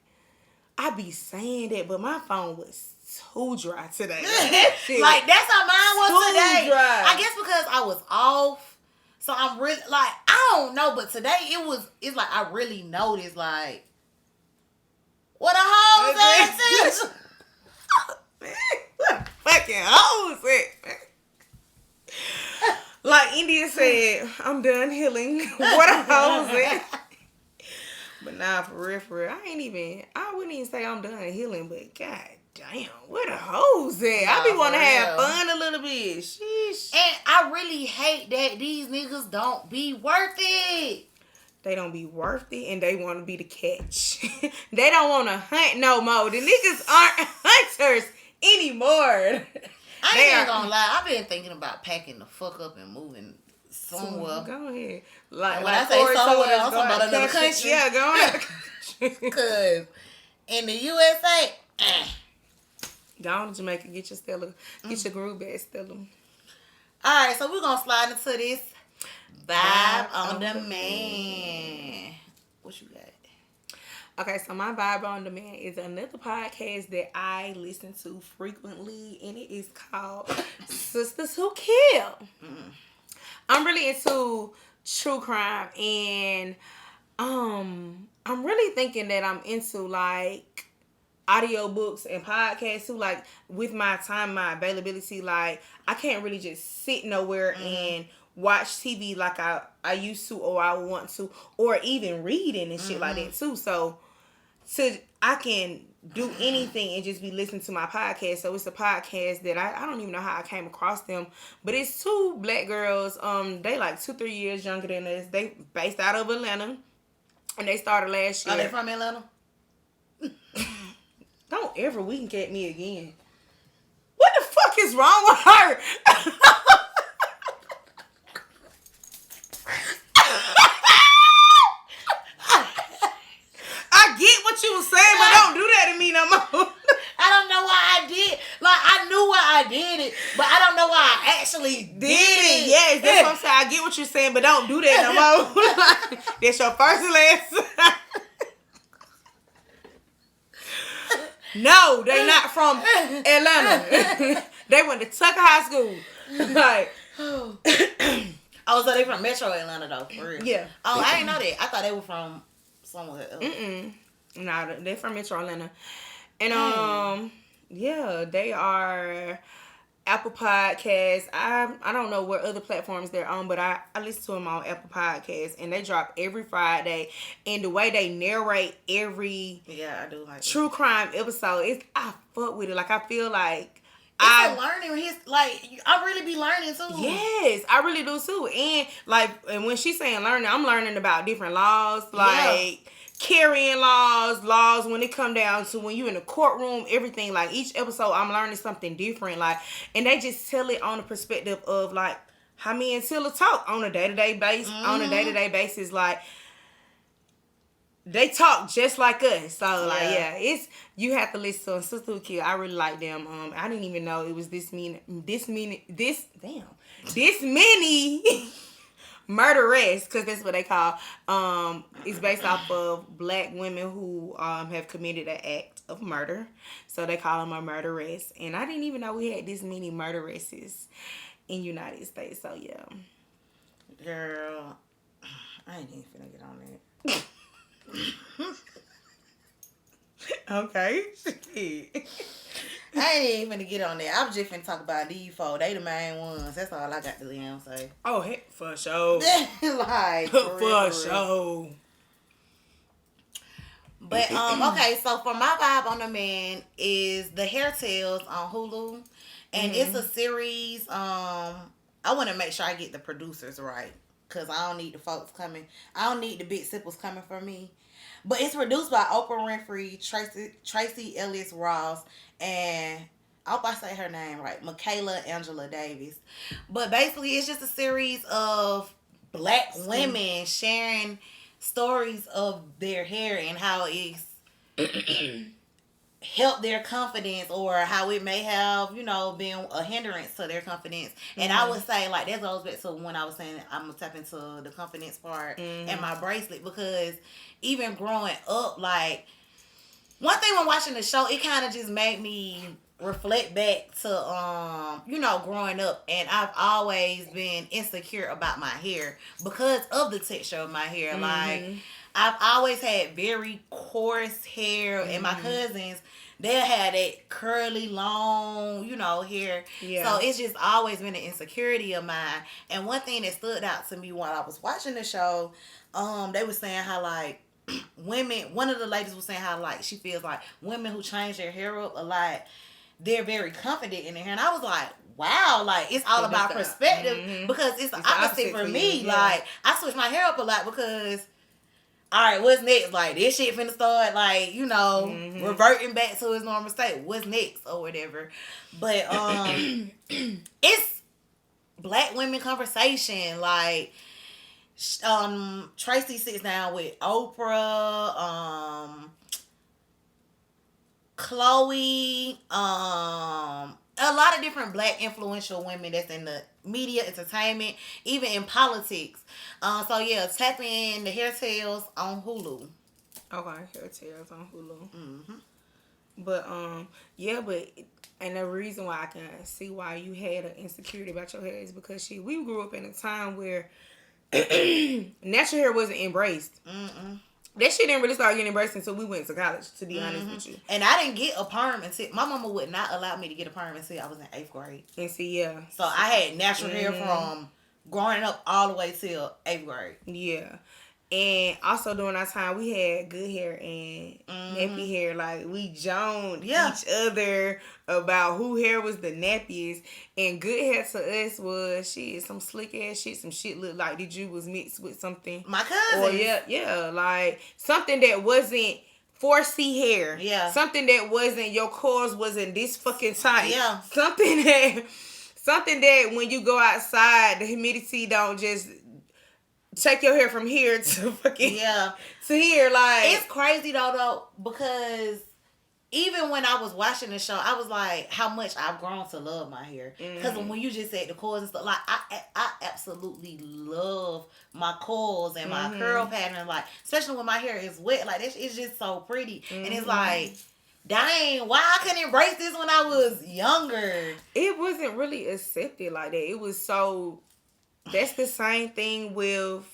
S1: I be saying that, but my phone was too dry today.
S2: Like that's how mine was
S1: too
S2: today.
S1: Dry.
S2: I guess because I was off. So I'm really like, I don't know, but today it's like I really noticed like what a hoes ass is.
S1: What fucking hoes at? Like India said, I'm done healing. What a hoes at? But nah, for real, I wouldn't even say I'm done healing, but god damn, where the hoes at?
S2: Nah,
S1: I be want to
S2: for
S1: have
S2: real.
S1: fun a little bit. Sheesh.
S2: And I really hate that these niggas don't be worth it.
S1: They don't be worth it, and they want to be the catch. They don't want to hunt no more. The niggas aren't hunters anymore.
S2: I ain't even gonna lie. I've been thinking about packing the fuck up and moving somewhere.
S1: Go ahead. Like
S2: and when I say somewhere, I'm talking about another
S1: country.
S2: country.
S1: Yeah, go on.
S2: Because in the USA,
S1: Go on to Jamaica. Get your Stella. Get your groove bag, Stella.
S2: Alright, so we're gonna slide into this vibe on demand. What you got?
S1: Okay, so my vibe on demand is another podcast that I listen to frequently, and it is called Sisters Who Kill. I'm really into true crime, and I'm really thinking that I'm into like audiobooks and podcasts too. Like with my time, my availability, like I can't really just sit nowhere and watch TV like I used to, or I want to, or even reading and shit like that too. So I can do anything and just be listening to my podcast. So it's a podcast that I don't even know how I came across them, but it's 2 black girls. They like 2-3 years younger than us. They based out of Atlanta, and they started last year.
S2: Are they from Atlanta?
S1: Don't ever wink at me again. What the fuck is wrong with her? I get what you were saying, but don't do that to me no more.
S2: I don't know why I did. Like I knew why I did it, but I don't know why I actually did it.
S1: Yes, that's what I'm saying. I get what you're saying, but don't do that no more. That's your first and last. No, they not from Atlanta. They went to Tucker High School. Like,
S2: oh, so they from Metro Atlanta though, for real?
S1: Yeah.
S2: Oh, I didn't know that. I thought they were from somewhere else.
S1: Nah, they're from Metro Atlanta. And yeah, they are Apple Podcasts. I don't know what other platforms they're on, but I listen to them on Apple Podcasts, and they drop every Friday. And the way they narrate every
S2: I do like
S1: true crime episode, I fuck with it. Like I feel like
S2: it's a learning. I really be learning too.
S1: Yes, I really do too. And when she's saying learning, I'm learning about different laws, like carrying laws when it come down to when you're in the courtroom, everything. Like each episode, I'm learning something different. Like, and they just tell it on the perspective of like how me and Tilla talk on a day-to-day basis. On a day-to-day basis, like they talk just like us. So like it's you have to listen to Sister Who Kill. I really like them. I didn't even know it was this many murderess, because that's what they call. It's based off of black women who have committed an act of murder, so they call them a murderess. And I didn't even know we had this many murderesses in United States. So yeah,
S2: girl, I ain't even finna get on that.
S1: Okay.
S2: I ain't even finna get on that. I'm just finna talk about these 4. They the main ones. That's all I got to say.
S1: Oh, heck, for sure.
S2: Like
S1: for sure.
S2: But okay, so for my vibe on demand is the Hair Tales on Hulu, and it's a series. I want to make sure I get the producers right, cause I don't need the folks coming. I don't need the big sippers coming for me. But it's produced by Oprah Winfrey, Tracy Ellis Ross, and I hope I say her name right, Michaela Angela Davis. But basically, it's just a series of black women sharing stories of their hair and how it's helped their confidence, or how it may have, been a hindrance to their confidence. And I would say, like, that goes back to when I was saying I'm gonna tap into the confidence part and my bracelet, because even growing up, like, one thing when watching the show, it kind of just made me reflect back to growing up, and I've always been insecure about my hair because of the texture of my hair. Like, I've always had very coarse hair, and my cousins, they had that curly, long, hair. Yeah. So it's just always been an insecurity of mine. And one thing that stood out to me while I was watching the show, they were saying how, like, women, one of the ladies was saying how, like, she feels like women who change their hair up a lot, they're very confident in their hair. And I was like, wow, like, it's all about perspective, because it's the opposite for me. Yeah. Like, I switch my hair up a lot because, all right, what's next? Like, this shit finna start, like, reverting back to its normal state. What's next or whatever. But it's black women conversation. Like, Tracy sits down with Oprah, Chloe, a lot of different black influential women that's in the media, entertainment, even in politics. So yeah, tap in the Hair Tales on Hulu.
S1: Okay, Hair Tales on Hulu. But and the reason why I can see why you had an insecurity about your hair is because we grew up in a time where natural hair wasn't embraced. That shit didn't really start getting embraced until we went to college, to be honest with you.
S2: And I didn't get a perm until, my mama would not allow me to get a perm until I was in 8th grade.
S1: And see, yeah.
S2: So I had natural hair from growing up all the way till 8th grade.
S1: Yeah. And also during our time, we had good hair and nappy hair. Like, we joned each other about who hair was the nappiest. And good hair to us was, some slick ass shit. Some shit looked like the Jew was mixed with something.
S2: My cousin.
S1: Or like something that wasn't 4C hair. Yeah. Something that wasn't, your curls wasn't this fucking tight. Yeah. Something that when you go outside, the humidity don't just take your hair from here to fucking to here. Like,
S2: it's crazy though, because even when I was watching the show, I was like, how much I've grown to love my hair. Because when you just said the coils and stuff, like, I absolutely love my coils and my curl pattern. Like, especially when my hair is wet, like, it's just so pretty. And it's like, dang, why I couldn't embrace this when I was younger?
S1: It wasn't really accepted like that. It was so. That's the same thing with,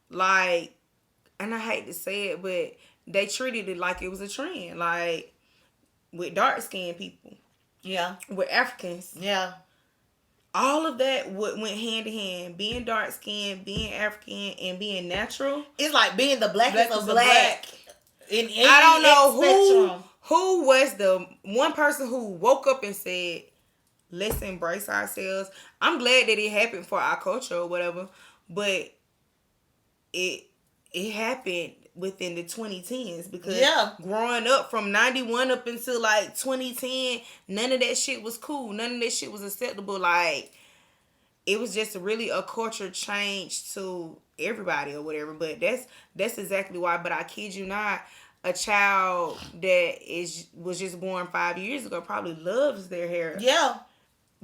S1: like, and I hate to say it, but they treated it like it was a trend. Like, with dark-skinned people. Yeah. With Africans. Yeah. All of that went hand in hand. Being dark-skinned, being African, and being natural.
S2: It's like being the blackest of black.
S1: I don't know who was the one person who woke up and said, let's embrace ourselves. I'm glad that it happened for our culture or whatever, but it happened within the 2010s, because growing up from 91 up until like 2010, none of that shit was cool. None of that shit was acceptable. Like, it was just really a culture change to everybody or whatever. But that's exactly why. But I kid you not, a child that was just born 5 years ago probably loves their hair. Yeah.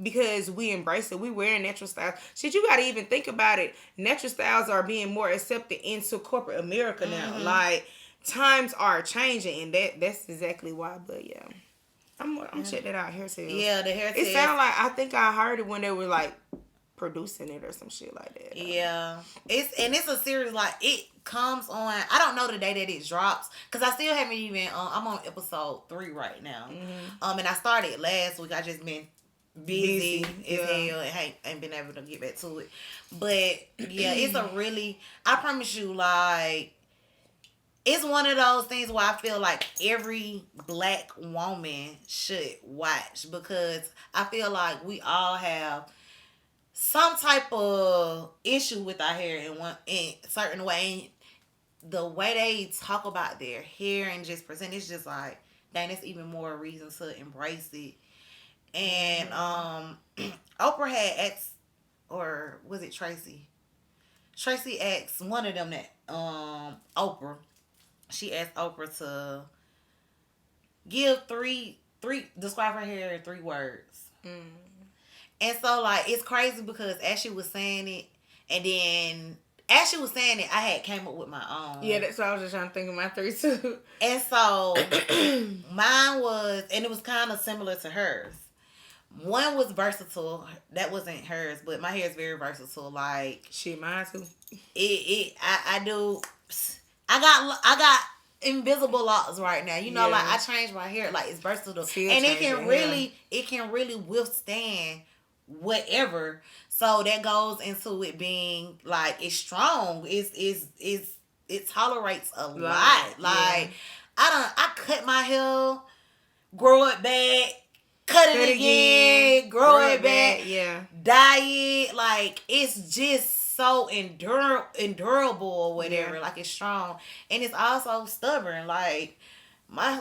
S1: Because we embrace it. We wear natural styles. Shit, you gotta even think about it. Natural styles are being more accepted into corporate America now. Like, times are changing, and that's exactly why. But yeah, I'm check that out. Hair Tales. Yeah, the Hair Tales. It sounded like, I think I heard it when they were like producing it or some shit like that.
S2: Yeah, it's a series, like, it comes on, I don't know the day that it drops, because I still haven't even I'm on episode 3 right now. And I started last week. I just been busy as hell and ain't been able to get back to it. But yeah, it's a really, I promise you, like, it's one of those things where I feel like every black woman should watch, because I feel like we all have some type of issue with our hair in a certain way. And the way they talk about their hair and just present, it's just like, dang, that's even more reason to embrace it. And Oprah had asked, or was it Tracy? Tracy asked one of them that Oprah. She asked Oprah to give three describe her hair in 3 words. And so like it's crazy because as she was saying it, and then as she was saying it, I had came up with my own.
S1: Yeah, that's why I was just trying to think of my 3 too.
S2: And so mine was, and it was kind of similar to hers. One was versatile. That wasn't hers, but my hair is very versatile. Like
S1: shit, mine too.
S2: I do. I got invisible locks right now. You know, like I changed my hair. Like it's versatile, and it can really withstand whatever. So that goes into it being like it's strong. It tolerates a lot. Like I cut my hair, grow it back, cut it again, grow it back, dye it. Like it's just so endurable or whatever. Like it's strong, and it's also stubborn. Like my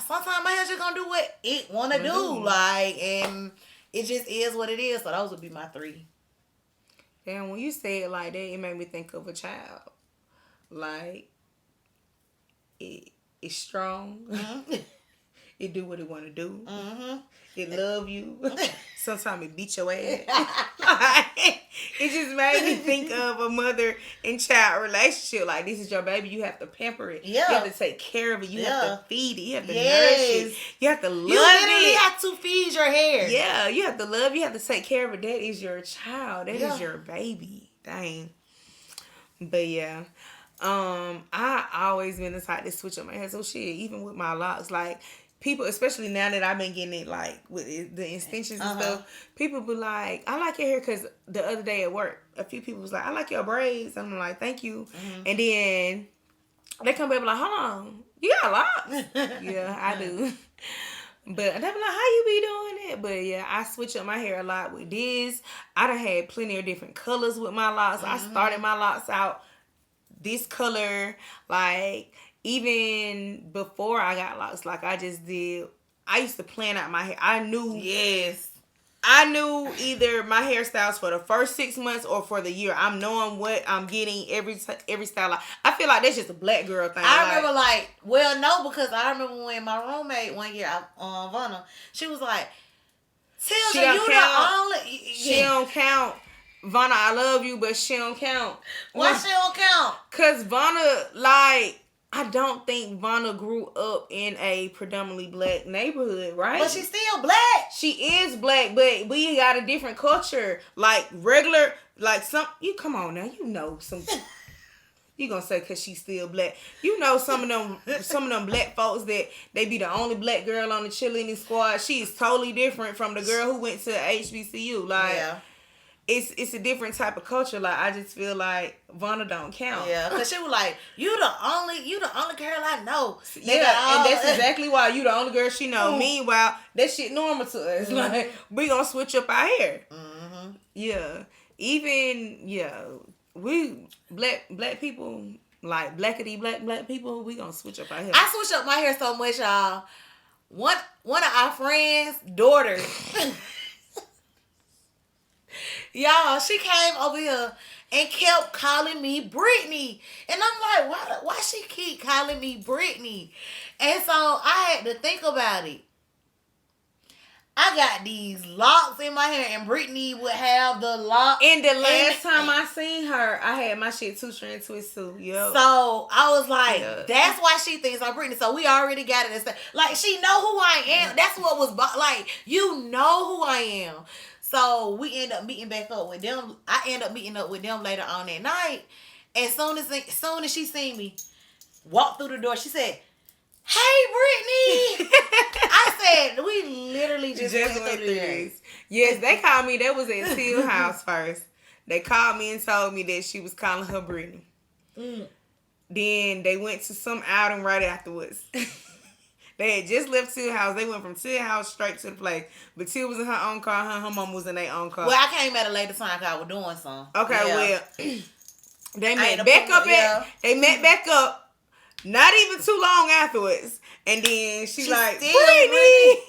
S2: sometimes my hair's just gonna do what it wanna do. Like, and it just is what it is. So those would be my 3.
S1: Damn, when you say it like that, it made me think of a child. Like it's strong. It do what it want to do. It love you. Sometimes it beat your ass. It just made me think of a mother and child relationship. Like, this is your baby. You have to pamper it. You have to take care of it. You have to feed it. You have to nourish it. You have to love it. You
S2: literally have to feed your hair.
S1: Yeah, you have to love. You have to take care of it. That is your child. That is your baby. Dang. But yeah. I always been the type to switch up my hair. So shit, even with my locks, like people, especially now that I've been getting it like with the extensions and stuff, people be like, I like your hair, because the other day at work, a few people was like, I like your braids. And I'm like, thank you. And then they come back and be like, hold on, you got locks? Yeah, I do. But they be like, how you be doing it? But yeah, I switch up my hair a lot with this. I done had plenty of different colors with my locks. I started my locks out this color, like even before I got locks. Like I used to plan out my hair. I knew either my hairstyles for the first 6 months or for the year. I'm knowing what I'm getting every style. Like, I feel like that's just a black girl thing.
S2: I remember because I remember when my roommate one year, Vanna, she was like, Tilda, you the only...
S1: She don't count. Vanna, I love you, but she don't count.
S2: Why she don't count?
S1: Because Vanna, like, I don't think Vanna grew up in a predominantly black neighborhood, right?
S2: But she's still black.
S1: She is black, but we got a different culture. Like, regular, like, you come on now, you know some... You gonna say because she's still black. You know some of them black folks that they be the only black girl on the cheerleading squad. She is totally different from the girl who went to HBCU. Like, it's a different type of culture. Like, I just feel like Vanna don't count.
S2: Yeah, because she was like, you the only girl I know.
S1: Yeah, and that's exactly why you the only girl she know. Meanwhile, that shit normal to us. Like, we gonna switch up our hair. Yeah, we black people, like blackity black people, we gonna switch up our hair.
S2: I switch up my hair so much, y'all. One of our friends' daughters. Y'all, she came over here and kept calling me Brittany. And I'm like, why she keep calling me Brittany? And so I had to think about it. I got these locks in my hair, and Brittany would have the locks.
S1: And the last time I seen her, I had my shit 2-strand twist too. Yep.
S2: So I was like, that's why she thinks I'm Brittany. So we already got it. Like, she know who I am. That's what was like, you know who I am. So we end up meeting back up with them. I end up meeting up with them later on that night. And soon as she seen me walk through the door, she said, hey, Brittany. I said, we literally just went through this.
S1: Yes, they called me. That was at Teal House first. They called me and told me that she was calling her Brittany. Then they went to some outing right afterwards. They had just left Teal House. They went from Teal House straight to the place. But Teal was in her own car. Her mom was in their own car.
S2: Well, I came at a later time because I was doing something.
S1: Okay, well, they met back up they met back up not even too long afterwards. And then she like, Brittany.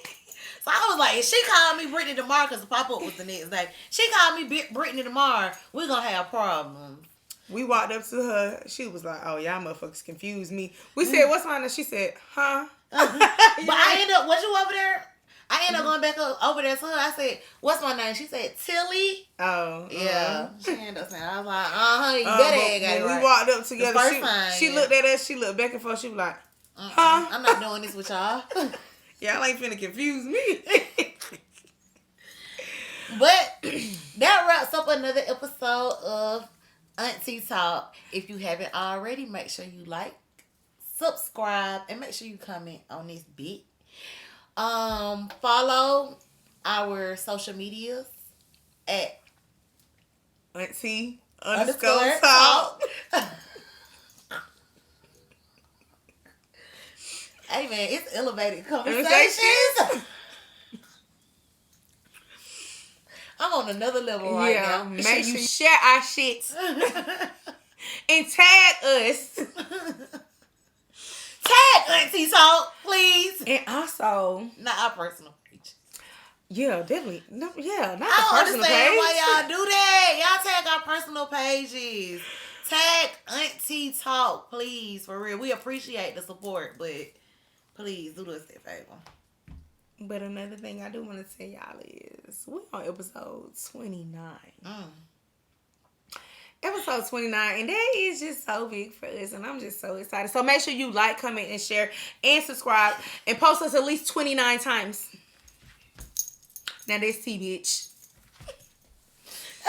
S2: So I was like, if she called me Brittany tomorrow, because the pop-up was the next day. She called me Brittany tomorrow, we're going to have problems.
S1: We walked up to her. She was like, "Oh, y'all motherfuckers confused me." We said, "What's my name?" She said, "Huh?"
S2: But I ended up, was you over there? I ended up going back over there to her. I said, "What's my name?" She said, "Tilly."
S1: Oh,
S2: yeah. She ended up saying, I was like, you better got it
S1: when
S2: right.
S1: we walked up together, she
S2: yeah.
S1: looked at us. She looked back and forth. She was like, "Huh?"
S2: I'm not doing this with y'all.
S1: Y'all ain't finna confuse me.
S2: But that wraps up another episode of Auntie Talk. If you haven't already, make sure you like, subscribe, and make sure you comment on this bit. Follow our social medias at
S1: Auntie
S2: _talk.
S1: talk.
S2: Hey man, it's elevated conversations. I'm on another level right now.
S1: Make sure you share our shit and tag us.
S2: Tag Auntie Talk, please.
S1: And also,
S2: not our personal page.
S1: Yeah, definitely. No, yeah, not
S2: I
S1: the personal
S2: understand
S1: page.
S2: why y'all do that. Y'all tag our personal pages. Tag Auntie Talk, please, for real. We appreciate the support, but please do us that favor.
S1: But another thing I do want to tell y'all is we're on episode 29. Episode 29, and that is just so big for us, and I'm just so excited. So make sure you like, comment, and share, and subscribe, and post us at least 29 times. Now that's T, bitch.